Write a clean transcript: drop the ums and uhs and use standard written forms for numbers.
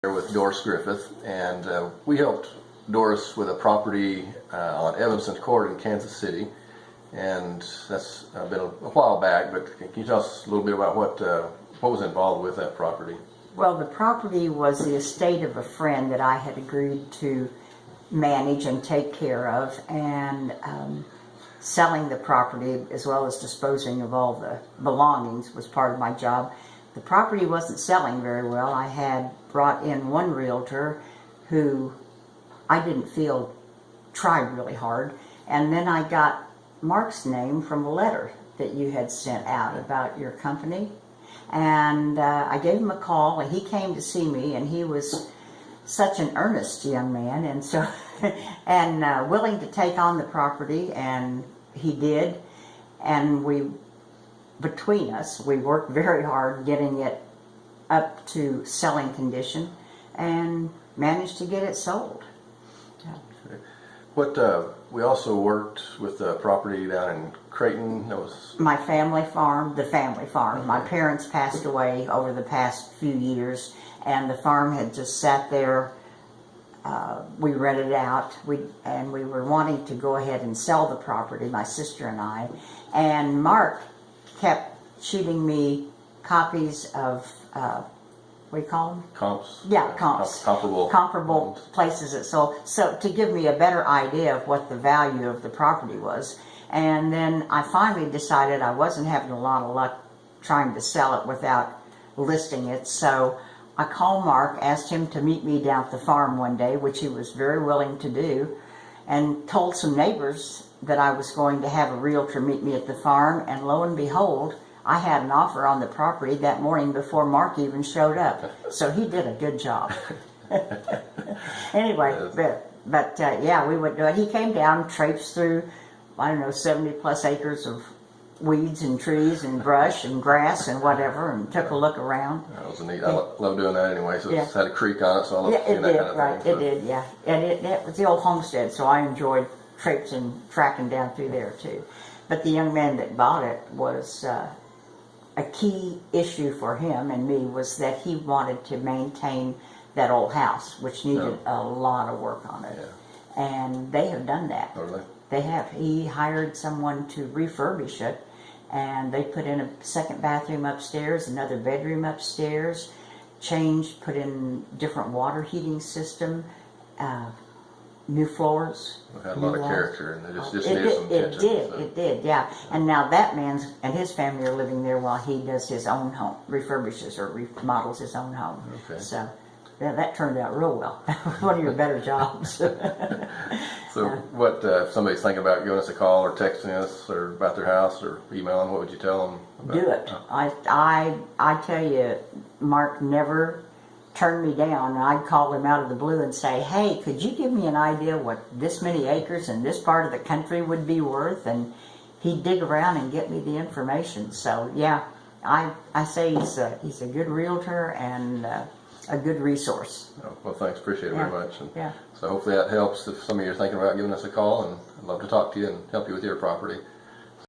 Here with Doris Griffith, and we helped Doris with a property on Evanston Court in Kansas City, and that's been a while back. But can you tell us a little bit about what was involved with that property? Well, the property was the estate of a friend that I had agreed to manage and take care of, and selling the property as well as disposing of all the belongings was part of my job. The property wasn't selling very well. I had brought in one realtor who I didn't feel tried really hard, and then I got Mark's name from a letter that you had sent out about your company, and I gave him a call, and he came to see me, and he was such an earnest young man, and so and willing to take on the property, and he did, and between us, we worked very hard getting it up to selling condition and managed to get it sold. Okay. We also worked with the property down in Creighton. That was my family farm, the family farm. Okay. My parents passed away over the past few years, and the farm had just sat there. We rented it out, and we were wanting to go ahead and sell the property, my sister and I, and Mark kept shooting me copies of, what do you call them? Comps. Yeah, comps. Comparable places that sold. So to give me a better idea of what the value of the property was. And then I finally decided I wasn't having a lot of luck trying to sell it without listing it. So I called Mark, asked him to meet me down at the farm one day, which he was very willing to do, and told some neighbors that I was going to have a realtor meet me at the farm, and lo and behold, I had an offer on the property that morning before Mark even showed up. So he did a good job. Anyway, but yeah, we would do it. He came down, traipsed through, I don't know, 70 plus acres of weeds and trees and brush and grass and whatever, and took a look around. That was neat. I love doing that anyway. So yeah. It's had a creek on it, so I love seeing that kind of right. thing. It did, yeah. And it was the old homestead, so I enjoyed traipsing, tracking down through there too. But the young man that bought it was a key issue for him and me was that he wanted to maintain that old house, which needed a lot of work on it. Yeah. And they have done that. Oh, really? They have. He hired someone to refurbish it, and they put in a second bathroom upstairs, another bedroom upstairs, put in different water heating system, new floors. It had a lot of character, and it just needed some attention. It did, yeah. And now that man and his family are living there while he does his own home, refurbishes or remodels his own home. Okay. So that turned out real well. One of your better jobs. So what, if somebody's thinking about giving us a call or texting us or about their house or emailing, what would you tell them about? Do it. I tell you, Mark never turned me down. I'd call him out of the blue and say, hey, could you give me an idea what this many acres in this part of the country would be worth? And he'd dig around and get me the information. So yeah, I say he's a good realtor and a good resource. Oh, well, thanks. Appreciate it very much. And yeah. So hopefully that helps if some of you are thinking about giving us a call, and I'd love to talk to you and help you with your property.